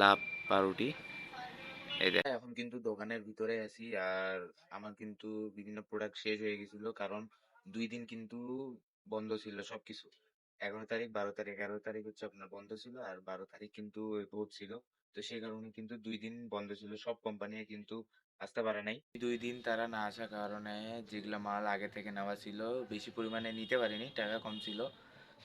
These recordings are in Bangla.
লাভ পাউরুটি। এই দেখ, এখন কিন্তু দোকানের ভিতরে আছি। আর আমার কিন্তু বিভিন্ন প্রোডাক্ট শেষ হয়ে গেছিল, কারণ 2 দিন কিন্তু বন্ধ ছিল সবকিছু। 11 তারিখ, 12 তারিখ, 11 তারিখ হচ্ছে আপনার বন্ধ ছিল, আর 12 তারিখ কিন্তু ভোট ছিল। তো সেই কারণে কিন্তু 2 দিন বন্ধ ছিল, সব কোম্পানি কিন্তু আসতে পারে নাই। 2 দিন তারা না আসার কারণে যেগুলা মাল আগে থেকে নেওয়া ছিল বেশি পরিমাণে নিতে পারিনি, টাকা কম ছিল।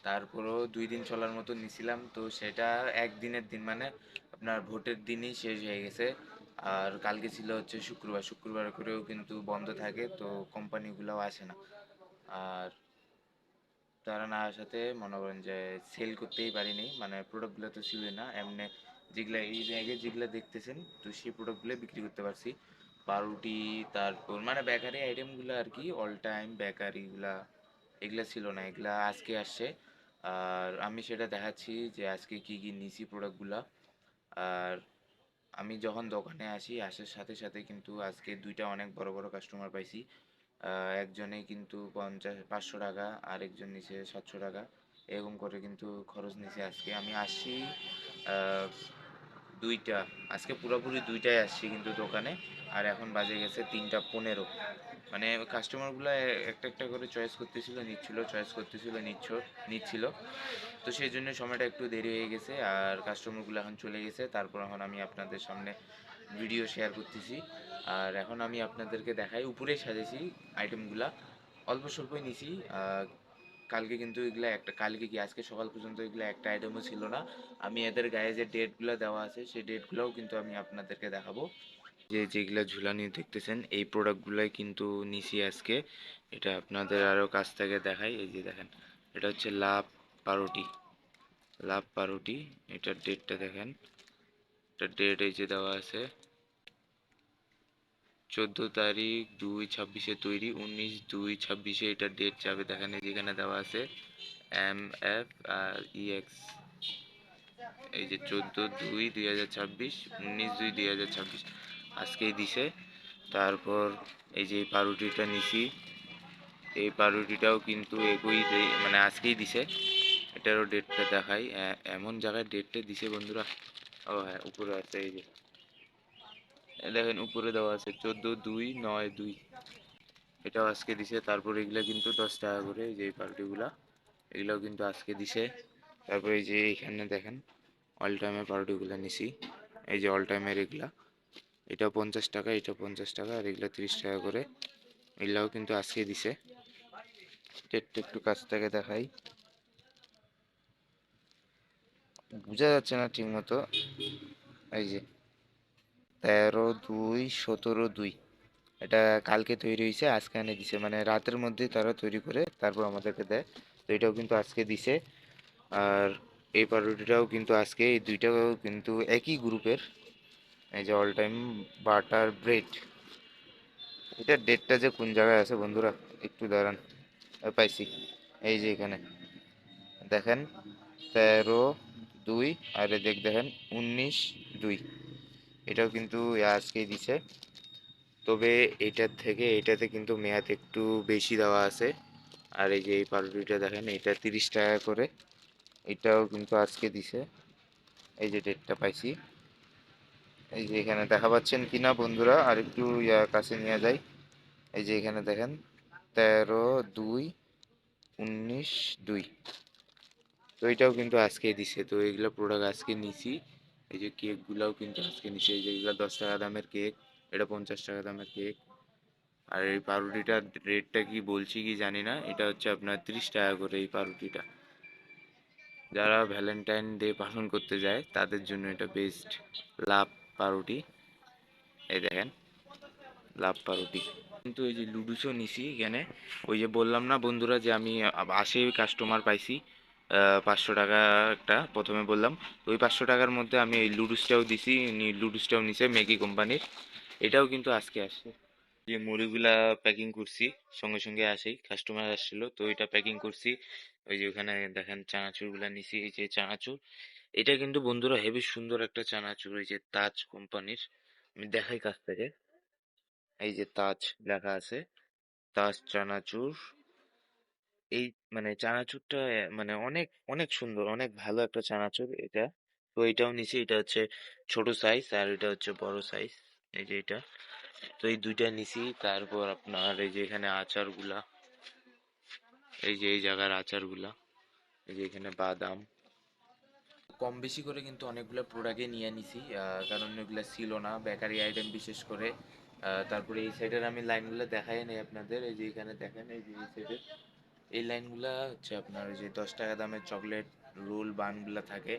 তারপরেও 2 দিন চলার মতো নিছিলাম, তো সেটা একদিনের দিন মানে আপনার ভোটের দিনই শেষ হয়ে গেছে। আর কালকে ছিল হচ্ছে শুক্রবার, শুক্রবার করেও কিন্তু বন্ধ থাকে, তো কোম্পানিগুলোও আসে না। আর তারা না আসাতে মনে করেন যে সেল করতেই পারিনি, মানে প্রোডাক্টগুলো তো ছিলই না এমনি। যেগুলা এই জায়গায় যেগুলো দেখতেছেন, তো সেই প্রোডাক্টগুলো বিক্রি করতে পারছি। পাউরুটি, তারপর মানে বেকারি আইটেমগুলো আর কি, অল টাইম বেকারিগুলা এগুলা ছিল না, এগুলা আজকে আসছে। আর আমি সেটা দেখাচ্ছি যে আজকে কি কি নিছি প্রোডাক্টগুলা। আর আমি যখন দোকানে আসি, আসার সাথে সাথে কিন্তু আজকে দুইটা অনেক বড় বড় কাস্টমার পাইছি। একজনে কিন্তু 500 টাকা, আরেকজন নিচে 700 টাকা, এরকম করে কিন্তু খরচ নিচে। আজকে আমি আসি আহ, দুইটা, আজকে পুরোপুরি দুইটায় আসছি কিন্তু দোকানে। আর এখন বাজে গেছে 3টা 15। মানে কাস্টমারগুলো একটা একটা করে চয়েস করতেছিল, নিচ্ছিল, চয়েস করতেছিল, নিচ্ছিল। তো সেই জন্য সময়টা একটু দেরি হয়ে গেছে, আর কাস্টমারগুলো এখন চলে গেছে। তারপর এখন আমি আপনাদের সামনে ভিডিও শেয়ার করতেছি। আর এখন আমি আপনাদেরকে দেখাই, উপরে সাজেছি আইটেমগুলা, অল্প স্বল্পই নিছি। কালকে কিন্তু এগুলা একটা, কালকে কি আজকে সকাল পর্যন্ত এগুলা একটা আইটেমও ছিল না। আমি এদের গায়ে যে ডেটগুলো দেওয়া আছে সেই ডেটগুলোও কিন্তু আমি আপনাদেরকে দেখাবো। যে যেগুলা ঝুলানি দেখতেছেন এই প্রোডাক্টগুলাই কিন্তু নিছি আজকে। এটা আপনাদের আরও কাছ থেকে দেখাই, এই যে দেখেন, এটা হচ্ছে লাভ পাউরুটি। লাভ পাউরুটি, এটার ডেটটা দেখেন, এটার ডেট এই যে দেওয়া আছে 14 তারিখ 2/26 তৈরি, 19/2/26 এটার ডেট যাবে। দেখেন এই যেখানে দেওয়া আছে MFEX, এই যে 14/2/2026, 19/2/2026 আজকেই দিছে। তারপর এই যে এই পাউরুটিটা নিছি, এই পাউরুটিটাও কিন্তু মানে আজকেই দিছে। এটারও ডেটটা দেখাই, এমন জায়গায় ডেটটা দিছে বন্ধুরা। ও হ্যাঁ, উপরে আছে এই যে, দেখেন উপরে দেওয়া আছে 14/2/9/2, এটাও আজকে দিছে। তারপর এগুলা কিন্তু 10 টাকা করে, এই যে এই পাউরুটিগুলা এগুলাও কিন্তু আজকে দিছে। তারপর এই যে এখানে দেখেন অল টাইমের পাউরুটিগুলা নিছি, এই যে অল টাইমের এগুলা, এটা 50 টাকা, এটা 50 টাকা, আর এগুলা 30 টাকা করে, এগুলাও কিন্তু আজকে দিছে। ডেটটা একটু কাছ থেকে দেখাই, বোঝা যাচ্ছে না ঠিক মতো। এই যে 13/2/17/2, এটা কালকে তৈরি হয়েছে, আজকে এনে দিছে, মানে রাতের মধ্যেই তারা তৈরি করে তারপর আমাদেরকে দেয়। তো এটাও কিন্তু আজকে দিছে। আর এই পাউরুটিটাও কিন্তু আজকে, এই দুইটাও কিন্তু একই গ্রুপের। এই যে অল টাইম বাটার ব্রেড, এটার ডেটটা যে কোন জায়গায় আছে বন্ধুরা, একটু দাঁড়ান, পাইছি, এই যে এখানে দেখেন 13/2, আর দেখেন 19/2, এটাও কিন্তু আজকেই দিছে। তবে এটার থেকে এটাতে কিন্তু মেয়াদ একটু বেশি দেওয়া আছে। আর এই যে এই পাউরুটিটা দেখেন, এটা 30 টাকা করে, এটাও কিন্তু আজকে দিছে। এই যে ডেটটা পাইছি, এই যে এখানে দেখা পাচ্ছেন কিনা বন্ধুরা, আর একটু কাছে নিয়ে যাই। এই যে এখানে দেখেন 13/2/19/2, তো এটাও কিন্তু আজকে দিছে। তো এইগুলো প্রোডাক্ট আজকে নিছি। এই যে কেক গুলাও কিন্তু আজকে নিছি, এই যে এগুলো 10 টাকা দামের কেক, এটা 50 টাকা দামের কেক। আর এই পাউরুটিটার রেটটা কি বলছি কি জানি না, এটা হচ্ছে আপনার 30 টাকা করে এই পাউরুটিটা। যারা ভ্যালেন্টাইন ডে পালন করতে যায় তাদের জন্য এটা বেস্ট। লাভ পাউরুটি, এই দেখেন লাভ পাউরুটি। কিন্তু এই যে লুডুসও নিছি এখানে, ওই যে বললাম না বন্ধুরা যে আমি 80 কাস্টমার পাইছি, 500 টাকা একটা প্রথমে বললাম। তো ওই 500 টাকার মধ্যে আমি এই লুডুসটাও দিছি, লুডুসটাও নিছে ম্যাগি কোম্পানির, এটাও কিন্তু আজকে আসছে। যে মুড়িগুলা প্যাকিং করছি, সঙ্গে সঙ্গে আসেই কাস্টমার আসছিল, তো এটা প্যাকিং করছি। ওই যে ওখানে দেখেন চানাচুর গুলা নিছি, এই যে চানাচুর, এটা কিন্তু বন্ধুরা হেবি সুন্দর একটা চানাচুর, এই যে তাজ কোম্পানির। আমি দেখাই কাছ থেকে, এই যে তাজ লেখা আছে, তাজ চানাচুর। এই মানে চানাচুরটা মানে অনেক অনেক সুন্দর, অনেক ভালো একটা চানাচুর এটা। তো এটাও নিছি, এটা হচ্ছে ছোট সাইজ আর এটা হচ্ছে বড় সাইজ। এই যে এটা, তো এই দুইটা নিছি। তারপর আপনার এই যে এখানে আচারগুলা, এই যে এই জায়গার আচারগুলা, এই যে এখানে বাদাম, কম বেশি করে কিন্তু অনেকগুলো প্রোডাক্টে নিয়ে নিছি, কারণ এগুলো ছিল না বেকারি আইটেম বিশেষ করে। তারপরে এই সাইডের আমি লাইনগুলো দেখাই নেই আপনাদের, এই যে এখানে দেখেন, এই যে এই সাইডের এই লাইনগুলা হচ্ছে আপনার ওই যে 10 টাকা দামের চকলেট রোল বানগুলা থাকে,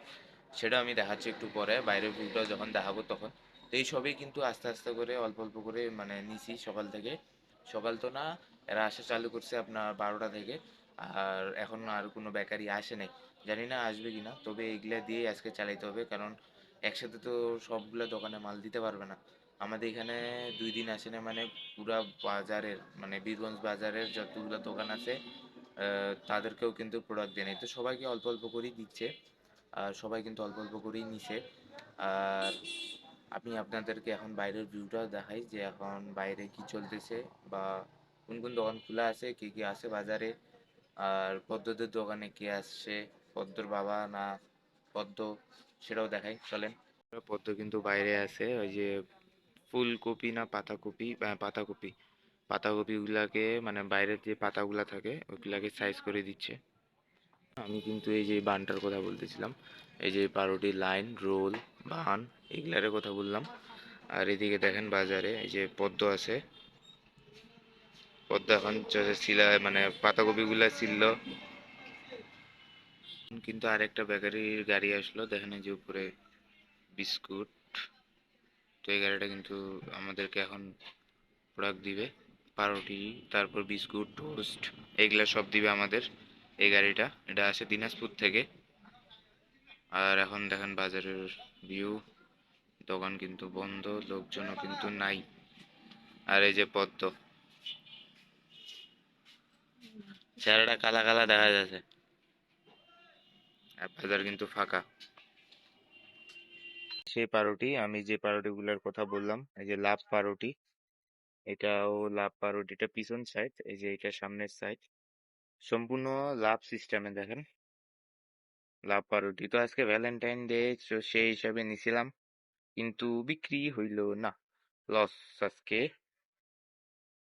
সেটা আমি দেখাচ্ছি একটু পরে, বাইরের ভিউটা যখন দেখাবো তখন। তো এই সবই কিন্তু আস্তে আস্তে করে অল্প অল্প করে মানে নিছি সকাল থেকে। সকাল তো না, এরা আসা চালু করছে আপনার 12টা থেকে। আর এখন আর কোনো বেকারি আসে নাই, জানি না আসবে কিনা, তবে এগুলা দিয়ে আজকে চালাইতে হবে, কারণ একসাথে তো সবগুলা দোকানে মাল দিতে পারবে না। আমাদের এখানে 2 দিন আসে না, মানে পুরা বাজারের মানে বীরগঞ্জ বাজারের যতগুলো দোকান আছে তাদেরকেও কিন্তু প্রোডাক্ট দেয় নাই, তো সবাইকে অল্প অল্প করেই দিচ্ছে। আর সবাই কিন্তু অল্প অল্প করেই নিছে। আর আমি আপনাদেরকে এখন বাইরের ভিউটাও দেখাই যে এখন বাইরে কি চলতেছে, বা কোন কোন দোকান খোলা আছে, কি কি আছে বাজারে, আর পদ্মদের দোকানে কে আসছে, পদ্মর বাবা না পদ্ম, সেটাও দেখাই, চলেন। পদ্ম কিন্তু বাইরে আছে, ওই যে ফুলকপি না পাতাকপি, পাতাকপি, পাতাকপিগুলাকে মানে বাইরের যে পাতাগুলা থাকে ওইগুলাকে সাইজ করে দিচ্ছে। আমি কিন্তু এই যে বানটার কথা বলতেছিলাম, এই যে পাউরুটি লাইন রোল বান এগুলার কথা বললাম। আর এদিকে দেখেন বাজারে এই যে পদ্ম আছে, পদ্ম এখন সিলা মানে পাতাকপিগুলা ছিল। কিন্তু আরেকটা বেকারির গাড়ি আসলো, দেখেন এই যে উপরে বিস্কুট। তো এই গাড়িটা কিন্তু আমাদেরকে এখন প্রোডাক্ট দিবে, পাউরুটি, তারপর বিস্কুট টোস্ট এগুলা সব দিবে আমাদের এই গাড়িটা। এটা আসে দিনাজপুর থেকে। আর এখন দেখেন বাজারের ভিউ, দোকান কিন্তু বন্ধ, লোকজনও কিন্তু নাই। আর এই যে পদ্ম, চেহারাটা কালা কালা দেখা যাচ্ছে, আর বাজার কিন্তু ফাঁকা। সেই পাউরুটি, আমি যে পাউরুটি গুলার কথা বললাম, এই যে লাভ পাউরুটি, এটাও লাভ পাউরুটিটা পিছন সাইড, এই যে এটা সামনের সাইড, সম্পূর্ণ লাভ সিস্টেমে দেখেন লাভ পাউরুটি। তো আজকে ভ্যালেন্টাইন ডে, সেই হিসাবে নিছিলাম, কিন্তু বিক্রি হইল না, লস আজকে।